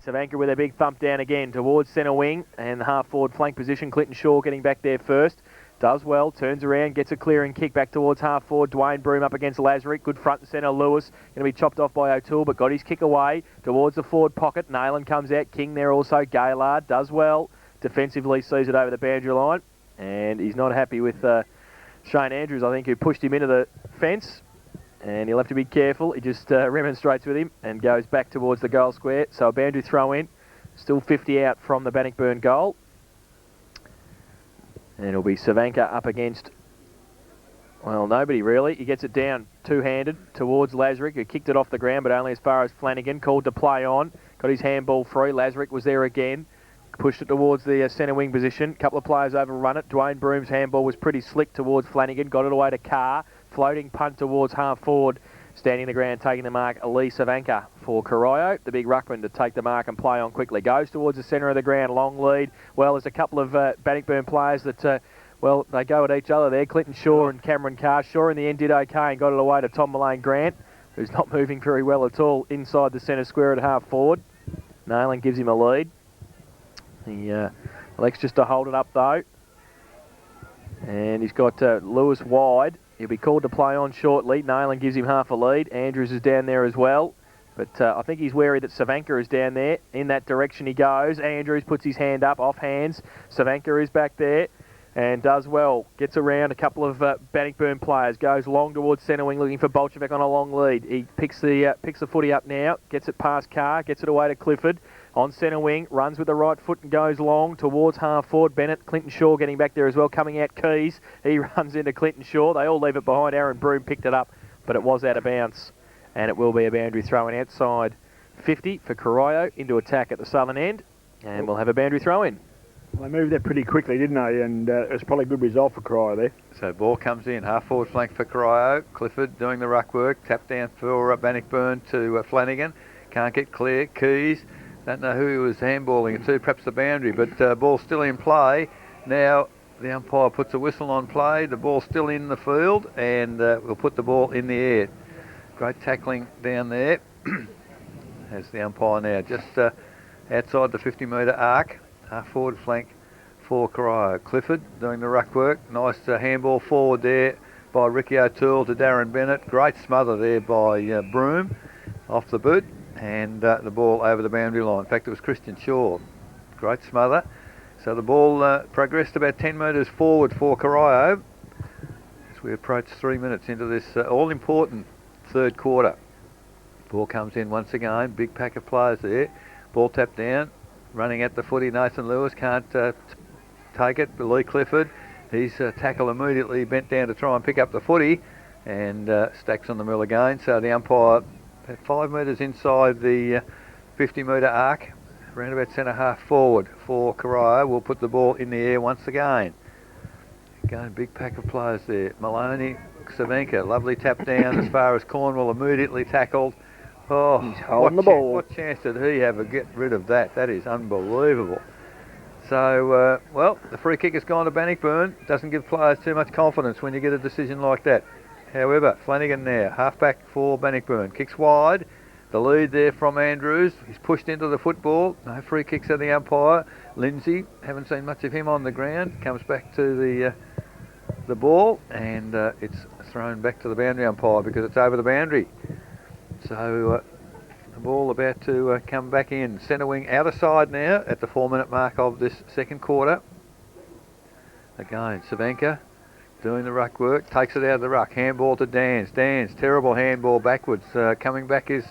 Savanka with a big thump down again towards centre wing and the half-forward flank position. Clinton Shaw getting back there first. Does well, turns around, gets a clearing kick back towards half-forward. Dwayne Broom up against Lazarick. Good front and centre. Lewis going to be chopped off by O'Toole, but got his kick away towards the forward pocket. Nayland comes out. King there also. Gaylard does well. Defensively sees it over the boundary line. And he's not happy with Shane Andrews, I think, who pushed him into the fence. And he'll have to be careful. He just remonstrates with him and goes back towards the goal square. So a boundary throw in. Still 50 out from the Bannockburn goal. And it'll be Savanka up against, well, nobody really. He gets it down two-handed towards Lazarick, who kicked it off the ground, but only as far as Flanagan. Called to play on. Got his handball free. Lazarick was there again. Pushed it towards the centre wing position. A couple of players overrun it. Dwayne Broom's handball was pretty slick towards Flanagan. Got it away to Carr. Floating punt towards half forward. Standing the ground, taking the mark, Ali Savanka for Corio. The big ruckman to take the mark and play on quickly. Goes towards the centre of the ground, long lead. Well, there's a couple of Bannockburn players that, well, they go at each other there. Clinton Shaw and Cameron Carr. Shaw in the end did okay and got it away to Tom Mullane Grant, who's not moving very well at all inside the centre square at half forward. Nayland gives him a lead. He elects just to hold it up though. And he's got Lewis wide. He'll be called to play on shortly. Nayland gives him half a lead. Andrews is down there as well. But I think he's wary that Savanka is down there. In that direction he goes. Andrews puts his hand up, off hands. Savanka is back there and does well. Gets around a couple of Bannockburn players. Goes long towards centre wing looking for Bolchevik on a long lead. He picks the footy up now. Gets it past Carr. Gets it away to Clifford. On centre wing, runs with the right foot and goes long towards half forward. Bennett, Clinton Shaw getting back there as well. Coming out Keys. He runs into Clinton Shaw. They all leave it behind. Aaron Broom picked it up, but it was out of bounds. And it will be a boundary throw in outside 50 for Corio into attack at the southern end. And we'll have a boundary throw in. Well, they moved that pretty quickly, didn't they? And it was probably a good result for Corio there. So ball comes in, half forward flank for Corio. Clifford doing the ruck work. Tap down for Bannockburn to Flanagan. Can't get clear. Keys. Don't know who he was handballing it to, perhaps the boundary, but ball's still in play. Now the umpire puts a whistle on play, the ball's still in the field, and we'll put the ball in the air. Great tackling down there. As the umpire now just outside the 50-metre arc, half forward flank for Corio. Clifford doing the ruck work, nice handball forward there by Ricky O'Toole to Darren Bennett. Great smother there by Broom off the boot. And the ball over the boundary line. In fact, it was Christian Shaw. Great smother. So the ball progressed about 10 metres forward for Corio as we approach 3 minutes into this all-important third quarter. Ball comes in once again. Big pack of players there. Ball tapped down. Running at the footy, Nathan Lewis can't take it. Lee Clifford, he's tackled immediately, bent down to try and pick up the footy and stacks on the mill again. So the umpire, about 5 metres inside the 50-metre arc, around about centre half forward for Corio, will put the ball in the air once again. Again, big pack of players there. Maloney, Savanka, lovely tap down as far as Cornwall, immediately tackled. Oh, he's holding the ball. What chance did he have of get rid of that? That is unbelievable. So, well, the free kick has gone to Bannockburn. Doesn't give players too much confidence when you get a decision like that. However, Flanagan now, half-back for Bannockburn. Kicks wide. The lead there from Andrews. He's pushed into the football. No free kicks at the umpire. Lindsay, haven't seen much of him on the ground. Comes back to the ball, and it's thrown back to the boundary umpire because it's over the boundary. So the ball about to come back in. Centre wing outer side now at the 4-minute mark of this second quarter. Again, Savanka doing the ruck work, takes it out of the ruck, handball to Dans. Dans, terrible handball backwards. Coming back is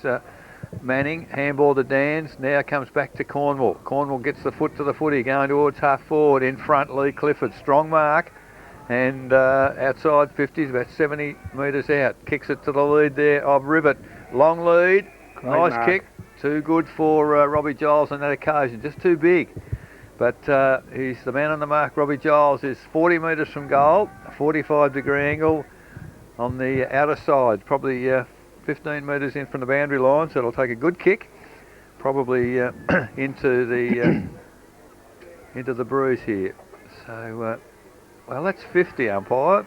Manning, handball to Dans, now comes back to Cornwall. Cornwall gets the foot to the footy, going towards half forward, in front Lee Clifford, strong mark, and outside 50s, about 70 metres out. Kicks it to the lead there of Rivet. Long lead, great nice mark. Kick, too good for Robbie Giles on that occasion, just too big. But he's the man on the mark. Robbie Giles is 40 metres from goal, a 45-degree angle on the outer side, probably 15 metres in from the boundary line, so it'll take a good kick, probably into the bruise here. So, well, that's 50, umpire.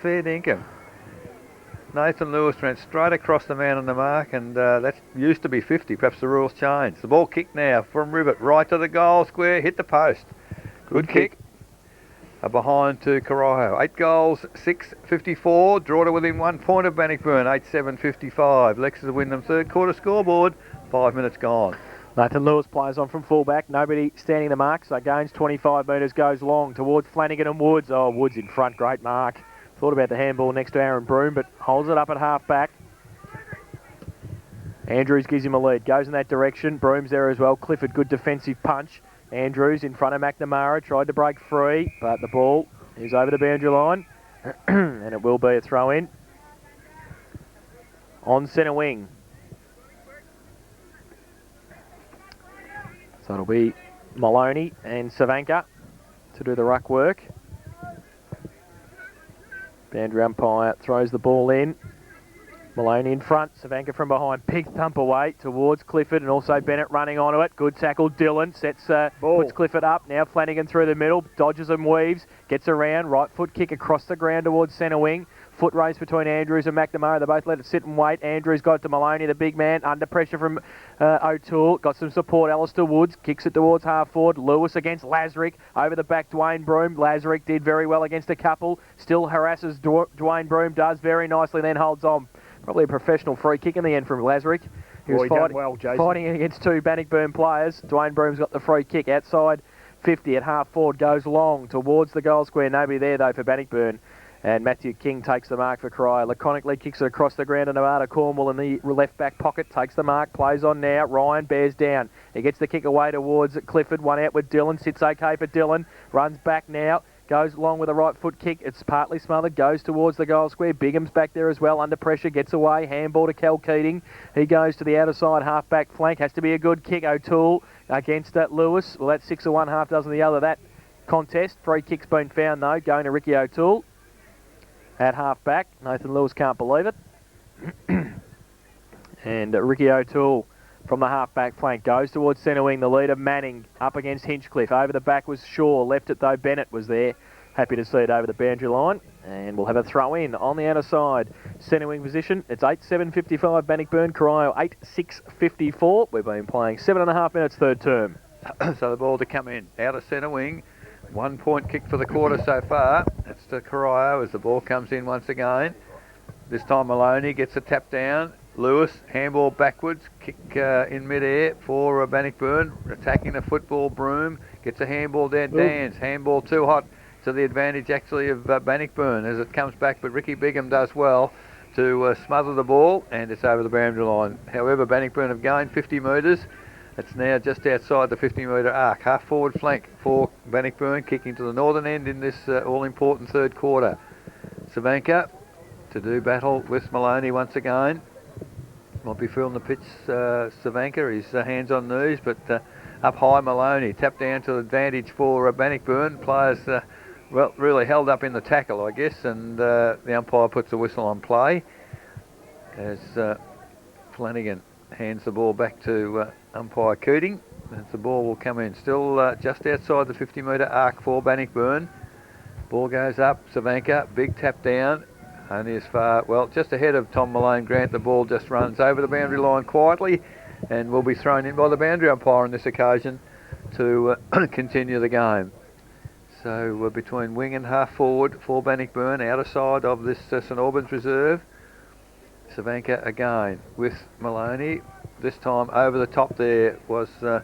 Fair dinkum. Nathan Lewis ran straight across the man on the mark, and that used to be 50. Perhaps the rules changed. The ball kicked now from Rivet right to the goal square, hit the post. Good kick. Behind to Corio. 8 goals, 6.54. Draw to within 1 point of Bannockburn, 8.7.55. Lexus Wyndham third quarter scoreboard, 5 minutes gone. Nathan Lewis plays on from fullback. Nobody standing the mark, so gains 25 metres, goes long towards Flanagan and Woods. Oh, Woods in front, great mark. Thought about the handball next to Aaron Broome, but holds it up at half back. Andrews gives him a lead, goes in that direction. Broome's there as well. Clifford, good defensive punch. Andrews in front of McNamara, tried to break free, but the ball is over the boundary line, and it will be a throw in. On centre wing. So it'll be Maloney and Savanka to do the ruck work. Boundary umpire throws the ball in. Maloney in front, Savanka from behind, big thump away towards Clifford, and also Bennett running onto it. Good tackle, Dillon puts Clifford up. Now Flanagan through the middle, dodges and weaves, gets around, right foot kick across the ground towards centre wing. Foot race between Andrews and McNamara. They both let it sit and wait. Andrews got it to Maloney, the big man, under pressure from O'Toole. Got some support. Alistair Woods kicks it towards half forward. Lewis against Lazarick. Over the back, Dwayne Broome. Lazarick did very well against a couple. Still harasses Dwayne Broome, does very nicely, then holds on. Probably a professional free kick in the end from Lazarick. He was fighting against 2 Bannockburn players. Dwayne Broome's got the free kick outside 50 at half forward. Goes long towards the goal square. Nobody there though for Bannockburn. And Matthew King takes the mark for Corio. Laconically kicks it across the ground to Nevada Cornwall in the left back pocket. Takes the mark, plays on now. Ryan bears down. He gets the kick away towards Clifford. One out with Dillon. Sits okay for Dillon. Runs back now. Goes along with a right foot kick. It's partly smothered. Goes towards the goal square. Bigham's back there as well. Under pressure. Gets away. Handball to Cal Keating. He goes to the outer side. Half back flank. Has to be a good kick. O'Toole against Lewis. Well, that's 6 of one, half dozen the other. That contest. Free kick's been found though. Going to Ricky O'Toole. At half back, Nathan Lewis can't believe it. And Ricky O'Toole from the half back flank goes towards centre wing. The leader Manning up against Hinchcliffe. Over the back was Shaw. Left it though. Bennett was there. Happy to see it over the boundary line. And we'll have a throw in on the outer side. Centre wing position. It's 8.7.55 Bannockburn. Corio 8.6.54. We've been playing 7.5 minutes third term. So the ball to come in. Out of centre wing. 1 point kick for the quarter so far. It's to Corio as the ball comes in once again. This time Maloney gets a tap down. Lewis, handball backwards, kick in mid-air for Bannockburn. Attacking the football, Broome. Gets a handball down, Dans. Handball too hot to the advantage actually of Bannockburn as it comes back, but Ricky Bigham does well to smother the ball, and it's over the boundary line. However, Bannockburn have gained 50 metres. It's now just outside the 50-metre arc. Half forward flank for Bannockburn, kicking to the northern end in this all-important third quarter. Savanka to do battle with Maloney once again. Might be feeling the pitch, Savanka. His hands on knees, but up high Maloney. Tap down to advantage for Bannockburn. Players, well, really held up in the tackle, I guess, and the umpire puts a whistle on play as Flanagan hands the ball back to umpire Keating. As the ball will come in. Still just outside the 50-metre arc for Bannockburn. Ball goes up, Savanka, big tap down. Only as far, well, just ahead of Tom Malone Grant. The ball just runs over the boundary line quietly and will be thrown in by the boundary umpire on this occasion to continue the game. So between wing and half forward for Bannockburn, outer side of this St Albans reserve. Savanka again with Maloney. This time over the top there was the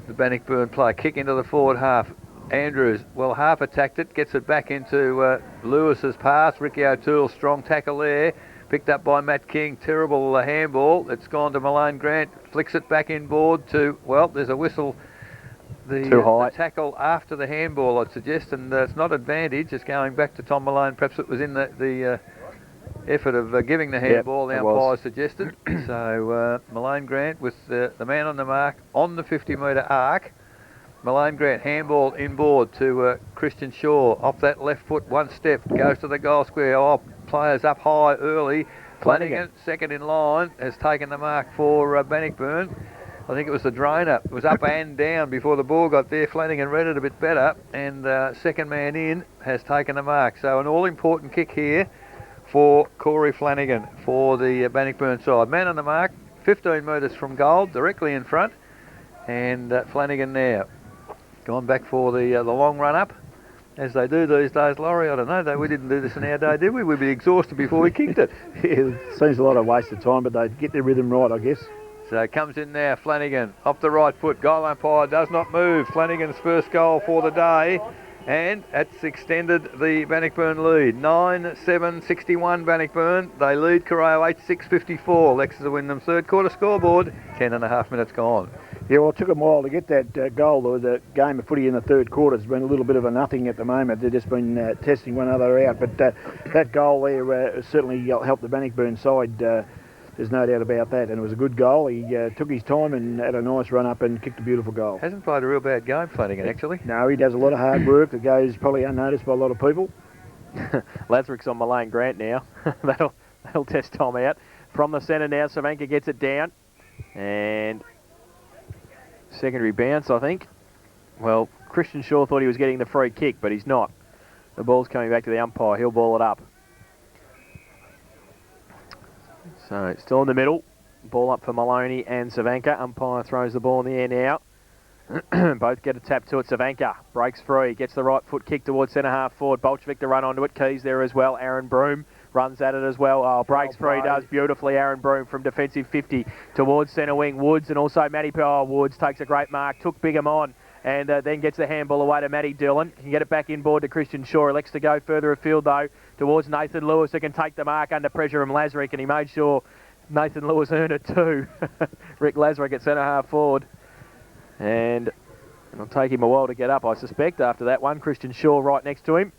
Bannockburn play. Kick into the forward half. Andrews, well, half attacked it, gets it back into Lewis's pass. Ricky O'Toole, strong tackle there. Picked up by Matt King. Terrible handball. It's gone to Malone Grant. Flicks it back inboard to, well, there's a whistle. The tackle after the handball, I'd suggest, and it's not advantage. It's going back to Tom Malone. Perhaps it was in the effort of giving the handball, the umpire suggested. So Malone Grant with the man on the mark on the 50-metre arc. Malone Grant, handball inboard to Christian Shaw. Off that left foot, one step, goes to the goal square. Oh, players up high early. Flanagan, second in line, has taken the mark for Bannockburn. I think it was the drainer. It was up and down before the ball got there. Flanagan read it a bit better, and second man in has taken the mark. So an all-important kick here for Corey Flanagan for the Bannockburn side. Man on the mark, 15 metres from goal, directly in front. And Flanagan now gone back for the long run up, as they do these days, Laurie. I don't know, though, we didn't do this in our day, did we? We'd be exhausted before we kicked it. Yeah, it seems a lot of waste of time, but they get their rhythm right, I guess. So comes in now, Flanagan, off the right foot. Goal umpire does not move. Flanagan's first goal for the day. And that's extended the Bannockburn lead. 9-7-61 Bannockburn. They lead Corio 8-6-54. Lexus Wyndham third quarter scoreboard. 10.5 minutes gone. Yeah, well, it took them a while to get that goal. The game of footy in the third quarter has been a little bit of a nothing at the moment. They've just been testing one another out. But that goal there certainly helped the Bannockburn side. There's no doubt about that, and it was a good goal. He took his time and had a nice run up and kicked a beautiful goal. Hasn't played a real bad game, Flanagan, actually. No, he does a lot of hard work that goes probably unnoticed by a lot of people. Lazarick's on Mullane Grant now. that'll test Tom out. From the centre now, Savanka gets it down. And secondary bounce, I think. Well, Christian Shaw thought he was getting the free kick, but he's not. The ball's coming back to the umpire. He'll ball it up. So it's still in the middle. Ball up for Maloney and Savanka. Umpire throws the ball in the air now. Both get a tap to it. Savanka breaks free, gets the right foot kick towards centre half forward. Bolchevik to run onto it. Keys there as well. Aaron Broom runs at it as well. Oh, breaks free, does beautifully. Aaron Broom from defensive 50 towards centre wing. Woods and also Matty Powell. Woods takes a great mark, took Bigham on. And then gets the handball away to Matty Dillon. Can get it back inboard to Christian Shaw. Elects to go further afield, though, towards Nathan Lewis, who can take the mark under pressure from Lazarick, and he made sure Nathan Lewis earned it too. Rick Lazarick at centre-half forward. And it'll take him a while to get up, I suspect, after that one. Christian Shaw right next to him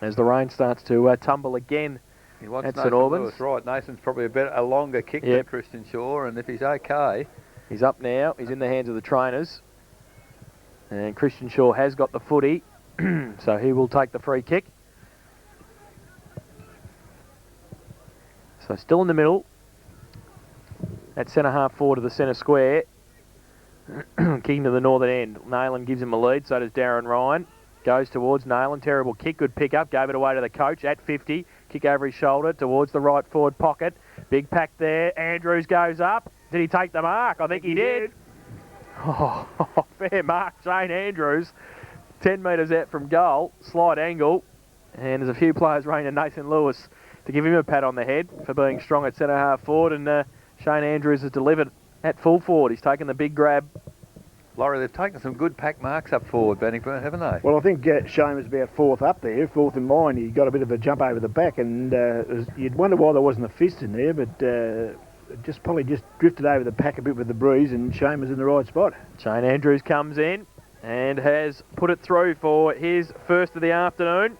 as the rain starts to tumble again at St Albans. Lewis, right. Nathan's probably a longer kick than Christian Shaw, and if he's okay... He's up now. He's in the hands of the trainers. And Christian Shaw has got the footy, so he will take the free kick. So still in the middle. At centre-half forward to the centre square. Kicking to the northern end. Nayland gives him a lead, so does Darren Ryan. Goes towards Nayland. Terrible kick, good pick up. Gave it away to the coach at 50. Kick over his shoulder towards the right forward pocket. Big pack there. Andrews goes up. Did he take the mark? I think he did. Oh, fair mark, Shane Andrews. 10 metres out from goal, slight angle. And there's a few players running to Nathan Lewis to give him a pat on the head for being strong at centre-half forward. And Shane Andrews has delivered at full forward. He's taken the big grab. Laurie, they've taken some good pack marks up forward, Bannockburn, haven't they? Well, I think Shane was about fourth up there, fourth in line. He got a bit of a jump over the back, and you'd wonder why there wasn't a fist in there, but... probably just drifted over the pack a bit with the breeze, and Shane was in the right spot. Shane Andrews comes in and has put it through for his first of the afternoon.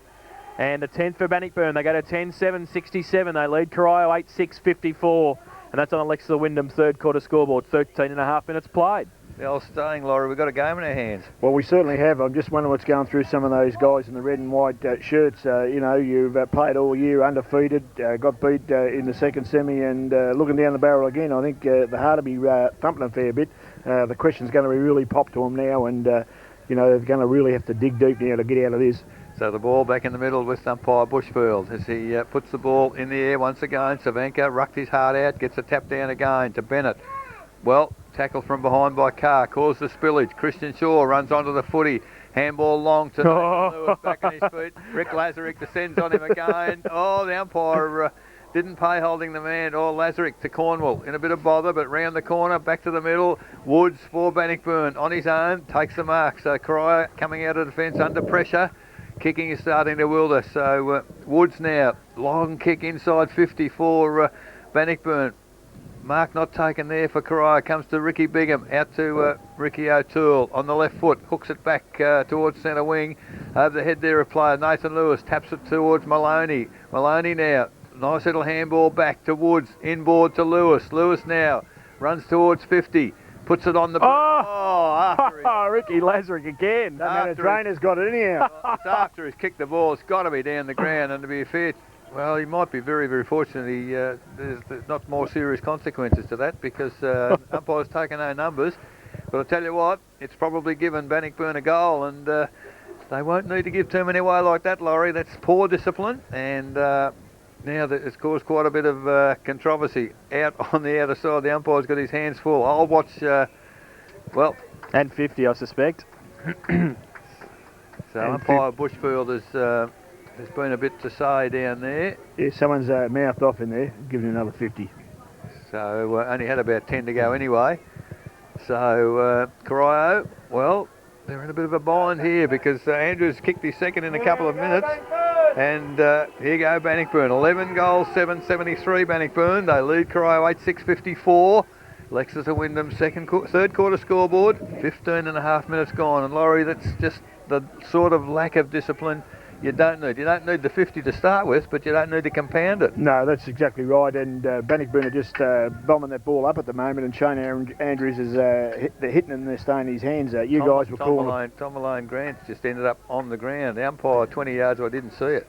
And the 10th for Bannockburn. They go to 10-7-67. They lead Corio 8-6-54. And that's on Alexa Wyndham's third quarter scoreboard. 13.5 minutes played. The old staying, Laurie, we've got a game in our hands. Well, we certainly have. I'm just wondering what's going through some of those guys in the red and white shirts. You've played all year undefeated, got beat in the second semi, and looking down the barrel again. I think the heart will be thumping a fair bit. The question's going to be really popped to them now, and they're going to really have to dig deep now to get out of this. So the ball back in the middle with umpire Bushfield as he puts the ball in the air once again. Savanka rucked his heart out, gets a tap down again to Bennett. Well, tackle from behind by Carr, caused the spillage. Christian Shaw runs onto the footy. Handball long to Lewis, back on his feet. Rick Lazarick descends on him again. Oh, the umpire didn't pay holding the man. Oh, Lazarick to Cornwall in a bit of bother, but round the corner, back to the middle. Woods for Bannockburn on his own, takes the mark. So Corio coming out of defence under pressure. Kicking is starting to wilder. So Woods now, long kick inside 50 for Bannockburn. Mark not taken there for Corio. Comes to Ricky Bigham. Out to Ricky O'Toole on the left foot. Hooks it back towards centre wing. Over the head there of player Nathan Lewis. Taps it towards Maloney. Maloney now. Nice little handball back to Woods. Inboard to Lewis. Lewis now runs towards 50. Puts it on the... Ricky Lazarick again. The trainer's got it anyhow. It's after he's kicked the ball. It's got to be down the ground, and to be fair... Well, he might be very, very fortunate. There's not more serious consequences to that because umpire's taken no numbers. But I'll tell you what, it's probably given Bannockburn a goal, and they won't need to give too many away like that, Laurie. That's poor discipline, and now that it's caused quite a bit of controversy out on the outer side. The umpire's got his hands full. I'll watch, well... And 50, I suspect. So umpire Bushfield has been a bit to say down there. Yeah, someone's mouthed off in there, giving another 50. So only had about 10 to go anyway. So Corio, well, they're in a bit of a bind here because Andrews kicked his second in a couple of minutes. And here go Bannockburn. 11 goals, 773 Bannockburn. They lead Corio 8-6-54. Lexington Wyndham third quarter scoreboard, 15 and a half minutes gone. And Laurie, that's just the sort of lack of discipline you don't need. You don't need the 50 to start with, but you don't need to compound it. No, that's exactly right. And Bannockburn are just bombing that ball up at the moment, and Shane Andrews is they're hitting and they're staying his hands. You guys were calling. Tom Malone Grant just ended up on the ground. The umpire 20 yards, I didn't see it.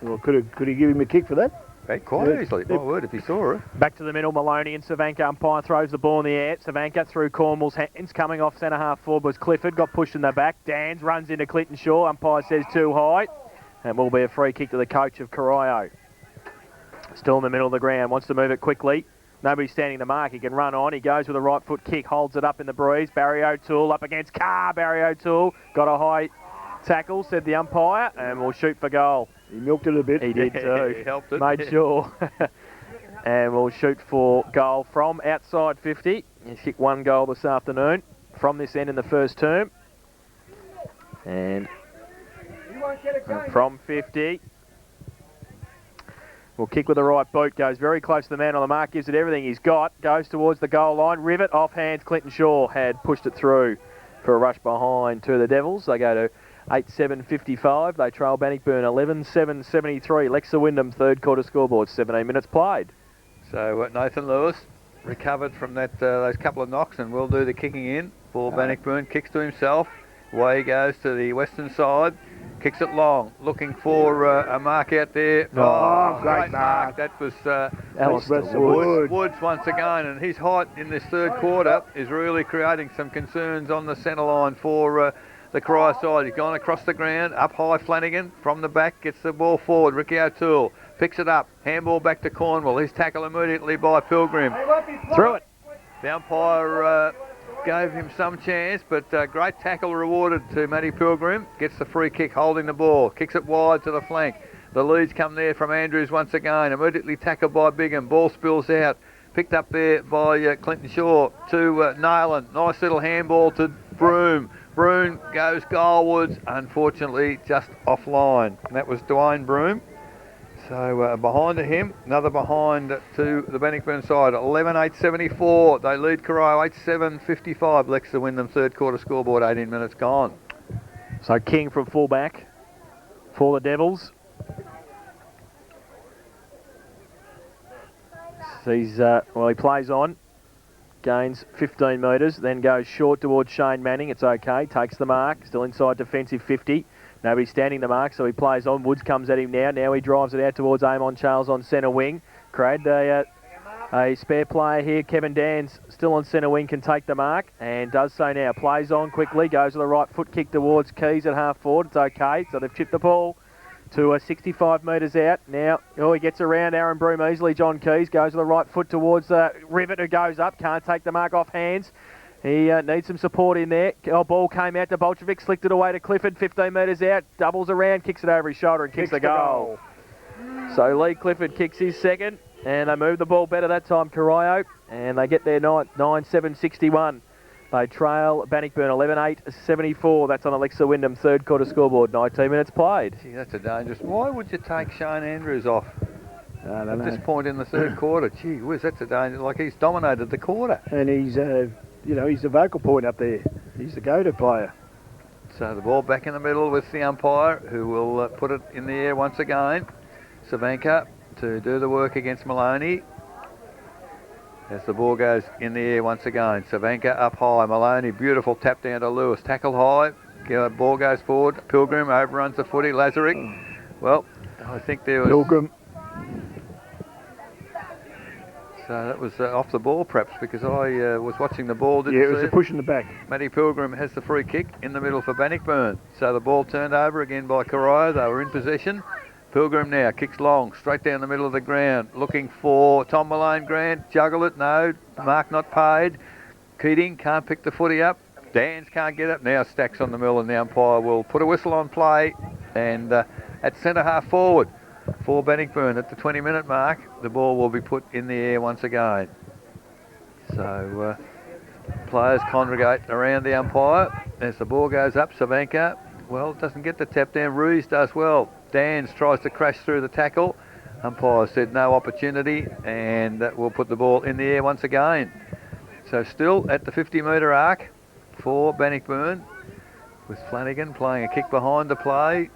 Well, could he give him a kick for that? Quite easily, my word, if he saw it. Back to the middle, Maloney and Savanka. Umpire throws the ball in the air. Savanka through Cornwall's hands. Coming off centre half forward was Clifford. Got pushed in the back. Dans runs into Clinton Shaw. Umpire says too high. And will be a free kick to the coach of Corio. Still in the middle of the ground. Wants to move it quickly. Nobody's standing the mark. He can run on. He goes with a right foot kick. Holds it up in the breeze. Barry O'Toole up against Carr. Barry O'Toole got a high tackle, said the umpire, and will shoot for goal. He milked it a bit. He did too. He helped it. Made sure. And we'll shoot for goal from outside 50. He's kicked one goal this afternoon from this end in the first term. And from 50. We'll kick with the right boot. Goes very close to the man on the mark. Gives it everything he's got. Goes towards the goal line. Rivet off hands. Clinton Shaw had pushed it through for a rush behind to the Devils. They go to 8-7-55. They trail Bannockburn 11-7-73. Lexa Wyndham third quarter scoreboard. 17 minutes played. So Nathan Lewis recovered from that those couple of knocks and will do the kicking in for Bannockburn. Kicks to himself. Away he goes to the western side. Kicks it long. Looking for a mark out there. Oh, great mark. That was Woods once again. And his height in this third quarter is really creating some concerns on the centre line for the Corio side. He's gone across the ground, up high Flanagan, from the back, gets the ball forward. Ricky O'Toole picks it up, handball back to Cornwall. He's tackled immediately by Pilgrim. Through it. The umpire gave him some chance, but great tackle rewarded to Matty Pilgrim. Gets the free kick, holding the ball, kicks it wide to the flank. The leads come there from Andrews once again, immediately tackled by Bigham. Ball spills out, picked up there by Clinton Shaw to Nayland. Nice little handball to Broome. Broome goes goalwards, unfortunately just offline. And that was Dwayne Broome. So behind to him, another behind to the Bannockburn side. 11-8-74. They lead Corio 8-7-55. Lexa Wyndham third quarter scoreboard, 18 minutes gone. So King from fullback for the Devils. So he's, he plays on. Gains 15 metres, then goes short towards Shane Manning. It's okay, takes the mark, still inside defensive 50. Nobody's standing the mark, so he plays on. Woods comes at him now. Now he drives it out towards Amon Charles on centre wing. Craig, a spare player here. Kevin Dans still on centre wing, can take the mark and does so now. Plays on quickly, goes with a right foot kick towards Keys at half forward. It's okay, so they've chipped the ball to 65 metres out. Now, he gets around Aaron Broome easily. John Keys goes with the right foot towards Rivet, who goes up. Can't take the mark off hands. He needs some support in there. Ball came out to Bolchevic, slicked it away to Clifford, 15 metres out, doubles around, kicks it over his shoulder and kicks the goal. So Lee Clifford kicks his second, and they move the ball better that time, Corio, and they get their 9-7-61. They trail Bannockburn 11-8-74. That's on Alexa Wyndham, third quarter scoreboard, 19 minutes played. Gee, that's a dangerous... Why would you take Shane Andrews off I don't know. this point in the third quarter? Gee whiz, that's a danger. Like, he's dominated the quarter. And he's, he's the vocal point up there. He's the go-to player. So the ball back in the middle with the umpire, who will put it in the air once again. Savanka to do the work against Maloney. As the ball goes in the air once again. Savanka up high. Maloney, beautiful tap down to Lewis. Tackle high. Ball goes forward. Pilgrim overruns the footy. Lazarick. Well, I think there was... Pilgrim. So that was off the ball perhaps, because I was watching the ball. Yeah, it was a push in the back. Matty Pilgrim has the free kick in the middle for Bannockburn. So the ball turned over again by Corio. They were in possession. Pilgrim now kicks long, straight down the middle of the ground, looking for Tom Malone. Grant, juggle it, no, mark not paid. Keating can't pick the footy up. Dans can't get it. Now Stacks on the mill, and the umpire will put a whistle on play. And at centre half forward for Bannockburn at the 20-minute mark, the ball will be put in the air once again. So players congregate around the umpire as the ball goes up. Savanka, well, doesn't get the tap down. Ruiz does well. Dans tries to crash through the tackle. Umpire said no opportunity, and that will put the ball in the air once again. So still at the 50-metre arc for Bannockburn, with Flanagan playing a kick behind the play.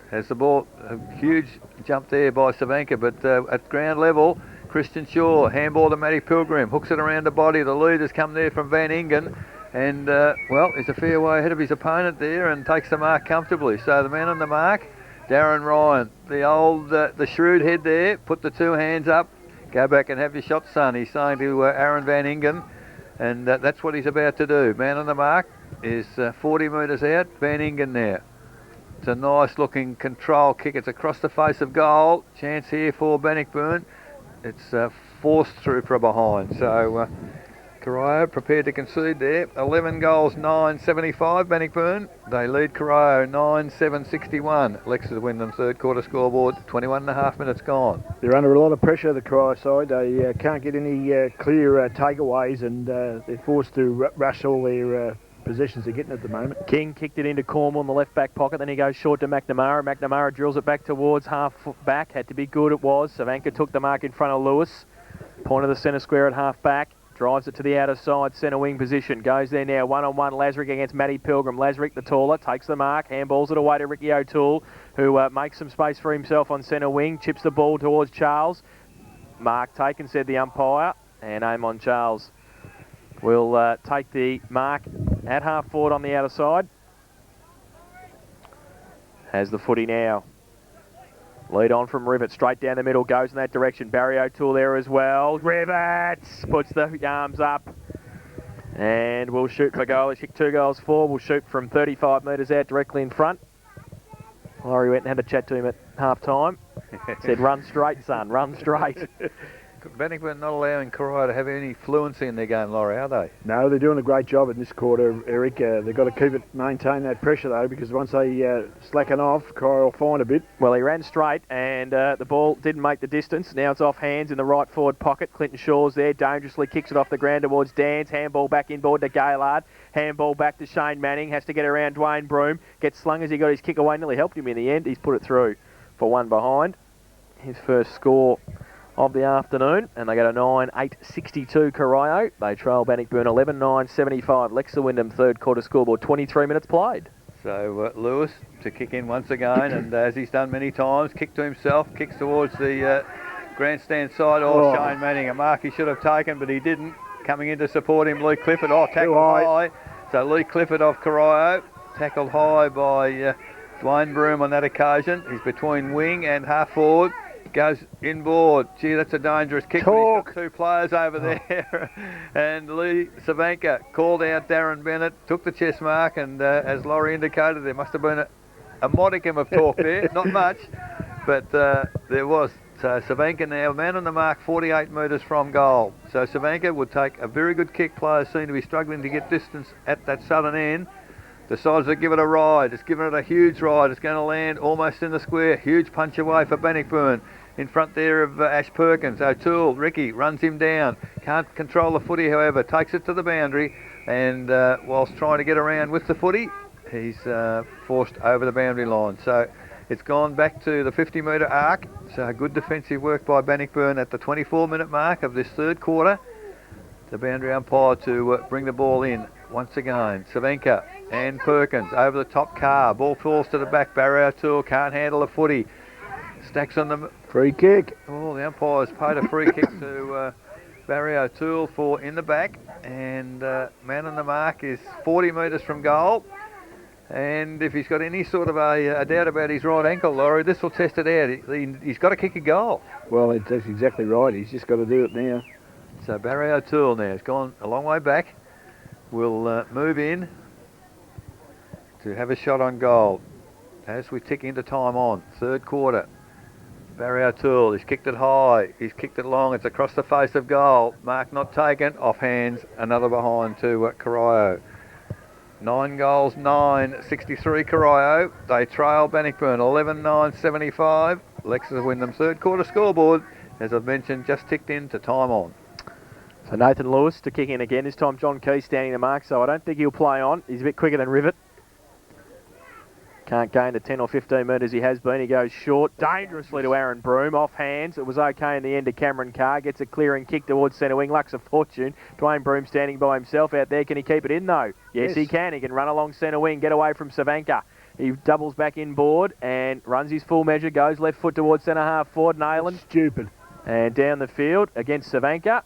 Has the ball, a huge jump there by Savanka, but at ground level, Christian Shaw, handball to Matty Pilgrim, hooks it around the body. The lead has come there from Van Ingen, and well, he's a fair way ahead of his opponent there and takes the mark comfortably. So the man on the mark, Darren Ryan, the old, the shrewd head there, put the two hands up, go back and have your shot, son, he's saying to Aaron Van Ingen, and that's what he's about to do. Man on the mark is 40 metres out, Van Ingen now. It's a nice looking control kick, it's across the face of goal, chance here for Bannockburn. It's forced through from behind, so Corio prepared to concede there. 11 goals, 9.75 Bannockburn. They lead Corio 9-7-61. Lexus Wyndham third quarter scoreboard, 21.5 minutes gone. They're under a lot of pressure, the Corio side. They can't get any clear takeaways, and they're forced to rush all their possessions they're getting at the moment. King kicked it into Cornwall in the left back pocket, then he goes short to McNamara. McNamara drills it back towards half back. Had to be good, it was. Savanka took the mark in front of Lewis. Point of the centre square at half back. Drives it to the outer side, centre wing position. Goes there now, one-on-one, Lazarick against Matty Pilgrim. Lazarick, the taller, takes the mark, handballs it away to Ricky O'Toole, who makes some space for himself on centre wing, chips the ball towards Charles. Mark taken, said the umpire, and aim on Charles. Will take the mark at half forward on the outer side. Has the footy now. Lead on from Rivet, straight down the middle, goes in that direction. Barry O'Toole there as well. Rivets puts the arms up and will shoot for goal. He kicked 2 goals for. Will shoot from 35 metres out directly in front. Laurie went and had a chat to him at half time. Said, run straight, son, run straight. Bannockburn not allowing Corio to have any fluency in their game, Laurie, are they? No, they're doing a great job in this quarter, Eric. They've got to keep it, maintain that pressure though, because once they slacken off, Corio will find a bit. Well, he ran straight and the ball didn't make the distance. Now it's off hands in the right forward pocket. Clinton Shaw's there, dangerously kicks it off the ground towards Dans. Handball back inboard to Gaylard. Handball back to Shane Manning. Has to get around Dwayne Broome. Gets slung as he got his kick away. Nearly helped him in the end. He's put it through for one behind. His first score of the afternoon, and they get a 9-8-62 Corio. They trail Bannockburn 11-9-75. Lexa Wyndham third quarter scoreboard, 23 minutes played. So Lewis to kick in once again, and as he's done many times, kick to himself, kicks towards the grandstand side. Shane Manning, a mark he should have taken, but he didn't. Coming in to support him, Lee Clifford. Tackled high. So Lee Clifford of Corio, tackled high by Dwayne Broome on that occasion. He's between wing and half forward. Goes inboard. Gee, that's a dangerous kick. But he's got 2 players over there. And Lee Savanka called out Darren Bennett, took the chest mark, and as Laurie indicated, there must have been a modicum of talk there. Not much, but there was. So Savanka now, man on the mark, 48 metres from goal. So Savanka would take a very good kick. Players seem to be struggling to get distance at that southern end. Decides to give it a ride. It's given it a huge ride. It's going to land almost in the square. Huge punch away for Bannockburn. In front there of Ash Perkins. O'Toole, Ricky, runs him down. Can't control the footy, however. Takes it to the boundary. And whilst trying to get around with the footy, he's forced over the boundary line. So it's gone back to the 50-metre arc. So good defensive work by Bannockburn at the 24-minute mark of this third quarter. The boundary umpire to bring the ball in once again. Savanka and Perkins over the top car. Ball falls to the back. Barry O'Toole can't handle the footy. Stacks on the free kick. Oh, the umpire's paid a free kick to Barry O'Toole for in the back. And man on the mark is 40 metres from goal. And if he's got any sort of a doubt about his right ankle, Laurie, this will test it out. He's got to kick a goal. Well, that's exactly right. He's just got to do it now. So Barry O'Toole now has gone a long way back. Will move in to have a shot on goal as we tick into time on. Third quarter. Barry O'Toole, he's kicked it high, he's kicked it long, it's across the face of goal. Mark not taken, off hands, another behind to Corio. 9 goals, 9.63 Corio. They trail Bannockburn 11.975. Lexus Wyndham third quarter scoreboard, as I've mentioned, just ticked in to time on. So Nathan Lewis to kick in again. This time John Key standing the mark, so I don't think he'll play on. He's a bit quicker than Rivet. Can't gain the 10 or 15 metres he has been. He goes short, dangerously to Aaron Broome. Off hands. It was okay in the end to Cameron Carr. Gets a clearing kick towards centre wing. Lucks of fortune. Dwayne Broome standing by himself out there. Can he keep it in though? Yes, he can. He can run along centre wing, get away from Savanka. He doubles back inboard and runs his full measure. Goes left foot towards centre half forward. Nayland. Stupid. And down the field against Savanka.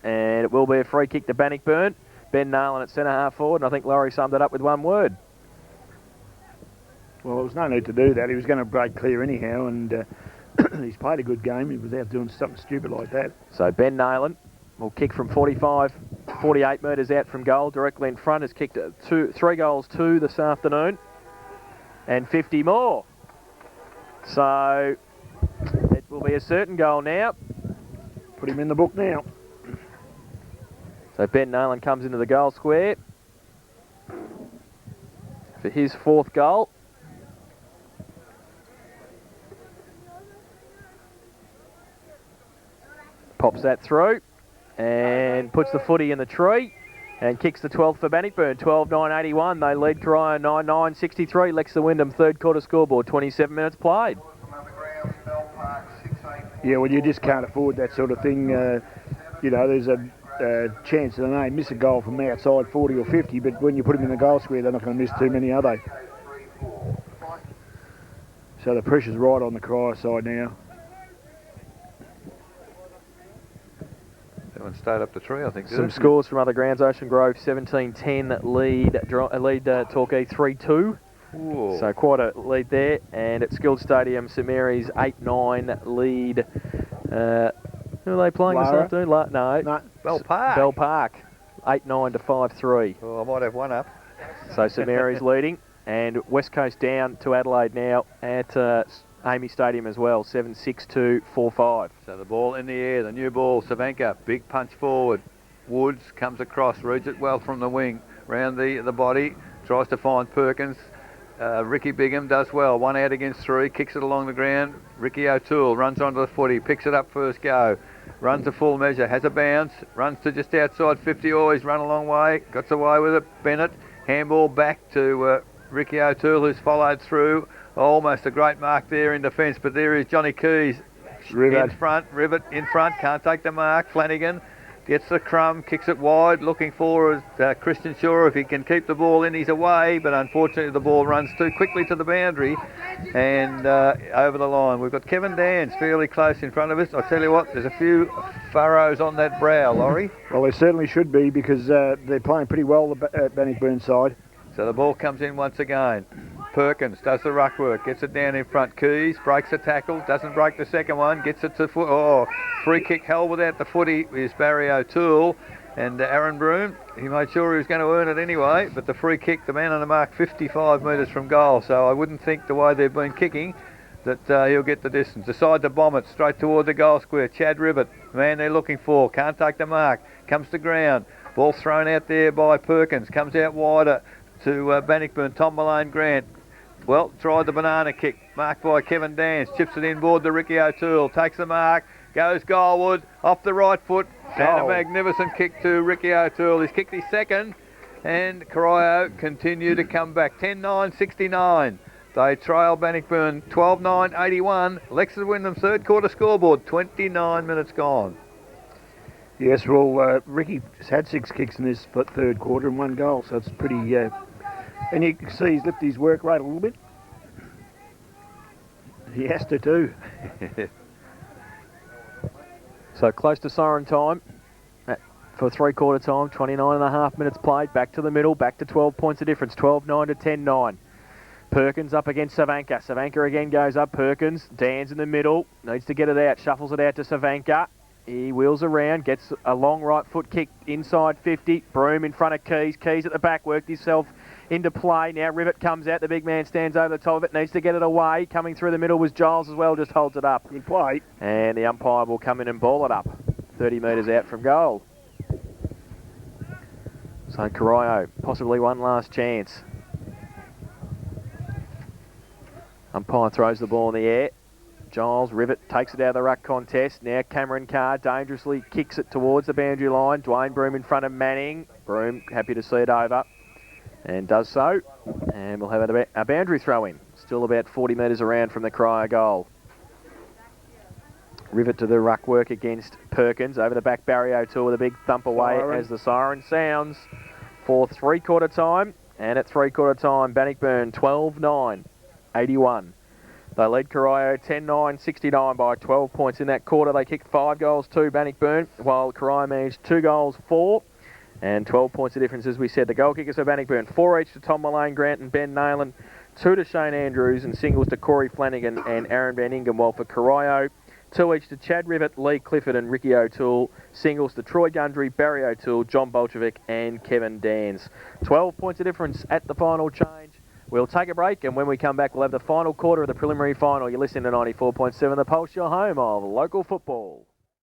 And it will be a free kick to Bannockburn. Ben Nayland at centre half forward. And I think Laurie summed it up with one word. Well, there was no need to do that. He was going to break clear anyhow, and he's played a good game. He was out doing something stupid like that. So Ben Nayland will kick from 45, 48 metres out from goal, directly in front. Has kicked 3 goals, 2 this afternoon, and 50 more. So it will be a certain goal now. Put him in the book now. So Ben Nayland comes into the goal square for his 4th goal. Pops that through and puts the footy in the tree and kicks the 12th for Bannockburn. 12.981. They lead Corio 9.963. Lex Wyndham third quarter scoreboard. 27 minutes played. Yeah, well, you just can't afford that sort of thing. You know, there's a chance that they miss a goal from outside 40 or 50, but when you put them in the goal square, they're not going to miss too many, are they? So the pressure's right on the Corio side now. That one stayed up the tree, I think. Some scores from other grounds. Ocean Grove 17-10 lead Torquay 3-2. Ooh. So quite a lead there. And at Skilled Stadium, St Mary's 8-9 lead. Who are they playing this afternoon? No. Bell Park. Bell Park. 8-9 to 5-3. Oh, I might have one up. So St Mary's leading. And West Coast down to Adelaide now at Amy Stadium as well. 7-6 to 4-5. So the ball in the air, the new ball. Savanka, big punch forward. Woods comes across, reads it well from the wing. Round the body, tries to find Perkins. Ricky Bigham does well. 1 out against 3, kicks it along the ground. Ricky O'Toole runs onto the footy, picks it up first go. Runs a full measure, has a bounce, runs to just outside 50, always run a long way. Got away with it, Bennett. Handball back to Ricky O'Toole, who's followed through. Almost a great mark there in defence, but there is Johnny Keys in front. Rivet in front, can't take the mark. Flanagan gets the crumb, kicks it wide, looking for Christian Shaw. If he can keep the ball in, he's away, but unfortunately the ball runs too quickly to the boundary and over the line. We've got Kevin Dans fairly close in front of us. I'll tell you what, there's a few furrows on that brow, Laurie. Well, there certainly should be, because they're playing pretty well at Bannockburn side. So the ball comes in once again. Perkins does the ruck work, gets it down in front. Keys breaks the tackle, doesn't break the second one, gets it to foot. Oh, free kick held without the footy is Barry O'Toole. And Aaron Broome, he made sure he was going to earn it anyway, but the free kick, the man on the mark, 55 metres from goal. So I wouldn't think the way they've been kicking that he'll get the distance. Decide to bomb it straight toward the goal square. Chad Rivet, the man they're looking for, can't take the mark, comes to ground. Ball thrown out there by Perkins, comes out wider to Bannockburn. Tom Malone Grant, well, tried the banana kick, marked by Kevin Dans, chips it inboard to Ricky O'Toole, takes the mark, goes goalward, off the right foot, and a magnificent kick to Ricky O'Toole. He's kicked his second, and Corio continue to come back. 10-9-69. They trail Bannockburn 12-9-81. Lexus Wyndham third quarter scoreboard, 29 minutes gone. Yes, well, Ricky has had 6 kicks in this third quarter and 1 goal, so it's pretty... and you can see he's lifted his work rate a little bit. He has to too. So close to siren time for three-quarter time. 29.5 minutes played. Back to the middle, back to 12 points of difference. 12-9 to 10-9. Perkins up against Savanka. Savanka again goes up. Perkins, Dan's in the middle. Needs to get it out. Shuffles it out to Savanka. He wheels around, gets a long right foot kick inside 50. Broom in front of Keys. Keys at the back, worked himself into play. Now Rivet comes out. The big man stands over the top of it, needs to get it away. Coming through the middle was Giles as well, just holds it up. In play. And the umpire will come in and ball it up. 30 metres out from goal. So Corio, possibly one last chance. Umpire throws the ball in the air. Giles, Rivet takes it out of the ruck contest. Now Cameron Carr dangerously kicks it towards the boundary line. Dwayne Broom in front of Manning. Broom happy to see it over and does so. And we'll have a boundary throw in. Still about 40 metres around from the Corio goal. Rivet to the ruck work against Perkins. Over the back, Barry O'Toole with a big thump away as the siren sounds for three-quarter time. And at three-quarter time, Bannockburn 12-9, 81. They lead Corio 10-9, 69 by 12 points in that quarter. They kicked 5 goals to Bannockburn, while Corio managed 2 goals, 4, and 12 points of difference, as we said. The goal kickers for Bannockburn, 4 each to Tom Mullane Grant and Ben Nayland, 2 to Shane Andrews, and singles to Corey Flanagan and Aaron Van Ingham, while for Corio, 2 each to Chad Rivet, Lee Clifford and Ricky O'Toole, singles to Troy Gundry, Barry O'Toole, John Bolchevic and Kevin Dans. 12 points of difference at the final change. We'll take a break, and when we come back, we'll have the final quarter of the preliminary final. You're listening to 94.7 The Pulse, your home of local football.